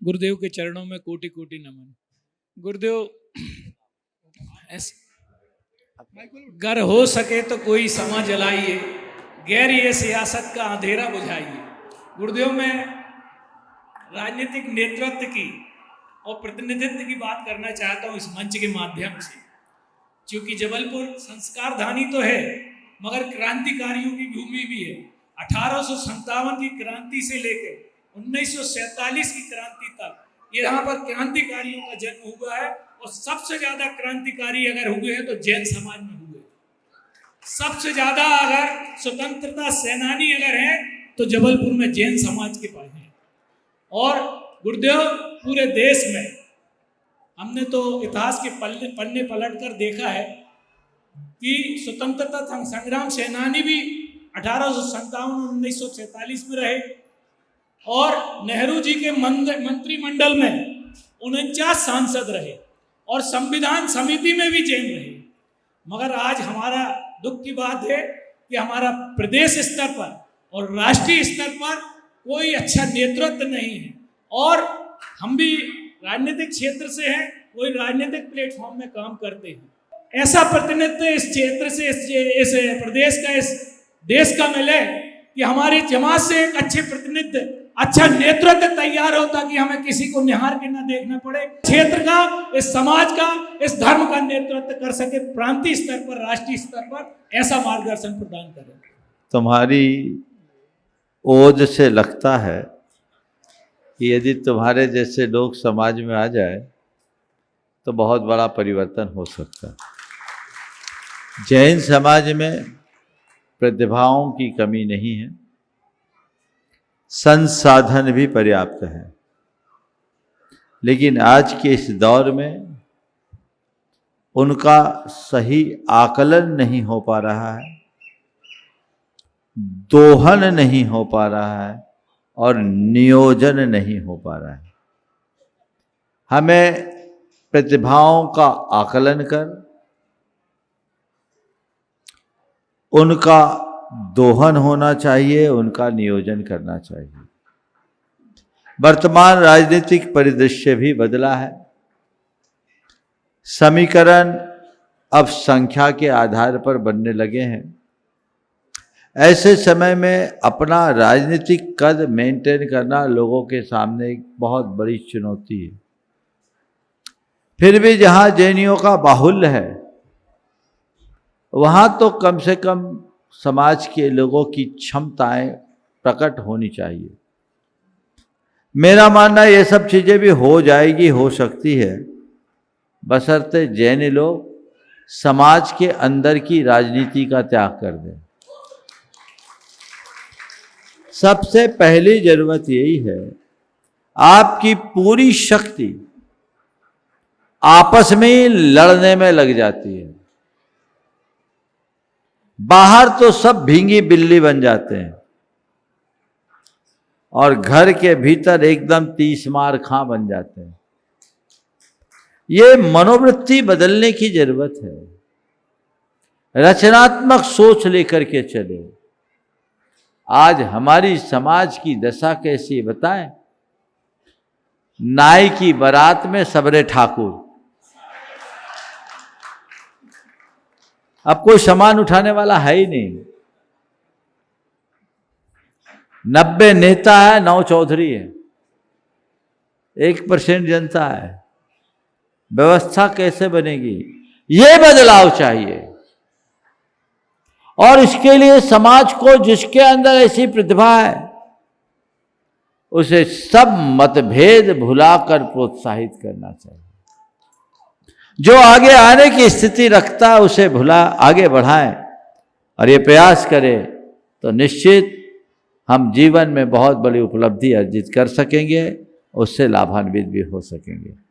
गुरुदेव के चरणों में कोटि कोटि नमन। गुरुदेव, गर हो सके तो कोई समा जलाइए, गैर ये सियासत का अंधेरा बुझाइए। गुरुदेव, मैं राजनीतिक नेतृत्व की और प्रतिनिधित्व की बात करना चाहता हूँ इस मंच के माध्यम से, क्योंकि जबलपुर संस्कार धानी तो है मगर क्रांतिकारियों की भूमि भी है। 1857 की क्रांति से लेकर 1947 की क्रांति तक यहाँ पर क्रांतिकारियों का जन्म हुआ है, और सबसे ज्यादा क्रांतिकारी अगर हुए हैं तो जैन समाज में हुए। सबसे ज्यादा अगर स्वतंत्रता सेनानी अगर हैं तो जबलपुर में जैन समाज के पास हैं। और गुरुदेव, पूरे देश में हमने तो इतिहास के पन्ने पलट कर देखा है कि स्वतंत्रता संग्राम सेनानी भी 1857-1947 में रहे, और नेहरू जी के मंत्रिमंडल में 49 सांसद रहे, और संविधान समिति में भी जैन रहे। मगर आज हमारा दुख की बात है कि हमारा प्रदेश स्तर पर और राष्ट्रीय स्तर पर कोई अच्छा नेतृत्व नहीं है, और हम भी राजनीतिक क्षेत्र से हैं, कोई राजनीतिक प्लेटफॉर्म में काम करते हैं। ऐसा प्रतिनिधित्व इस क्षेत्र से, इस प्रदेश का, इस देश का मिले कि हमारी जमात से एक अच्छे प्रतिनिधित्व, अच्छा नेतृत्व तैयार हो, ताकि हमें किसी को निहार के न देखना पड़े। क्षेत्र का, इस समाज का, इस धर्म का नेतृत्व कर सके, प्रांतीय स्तर पर, राष्ट्रीय स्तर पर ऐसा मार्गदर्शन प्रदान करें। तुम्हारी ओज से लगता है कि यदि तुम्हारे जैसे लोग समाज में आ जाए तो बहुत बड़ा परिवर्तन हो सकता है। जैन समाज में प्रतिभाओं की कमी नहीं है, संसाधन भी पर्याप्त है, लेकिन आज के इस दौर में उनका सही आकलन नहीं हो पा रहा है, दोहन नहीं हो पा रहा है, और नियोजन नहीं हो पा रहा है। हमें प्रतिभाओं का आकलन कर उनका दोहन होना चाहिए, उनका नियोजन करना चाहिए। वर्तमान राजनीतिक परिदृश्य भी बदला है। समीकरण अब संख्या के आधार पर बनने लगे हैं। ऐसे समय में अपना राजनीतिक कद मेंटेन करना लोगों के सामने एक बहुत बड़ी चुनौती है। फिर भी जहां जैनियों का बाहुल्य है, वहां तो कम से कम समाज के लोगों की क्षमताएं प्रकट होनी चाहिए। मेरा मानना ये सब चीजें भी हो जाएगी, हो सकती है, बशर्ते जैन लोग समाज के अंदर की राजनीति का त्याग कर दें। सबसे पहली जरूरत यही है, आपकी पूरी शक्ति आपस में लड़ने में लग जाती है। बाहर तो सब भींगी बिल्ली बन जाते हैं, और घर के भीतर एकदम तीस मार खां बन जाते हैं। ये मनोवृत्ति बदलने की जरूरत है। रचनात्मक सोच लेकर के चले। आज हमारी समाज की दशा कैसी बताएं? नाई की बारात में सबरे ठाकुर। अब कोई सामान उठाने वाला है ही नहीं। 90 नेता है, 9 चौधरी है, 1% जनता है। व्यवस्था कैसे बनेगी? ये बदलाव चाहिए, और इसके लिए समाज को, जिसके अंदर ऐसी प्रतिभा है, उसे सब मतभेद भुलाकर प्रोत्साहित करना चाहिए। जो आगे आने की स्थिति रखता है उसे आगे बढ़ाएं, और ये प्रयास करें तो निश्चित हम जीवन में बहुत बड़ी उपलब्धि अर्जित कर सकेंगे, उससे लाभान्वित भी हो सकेंगे।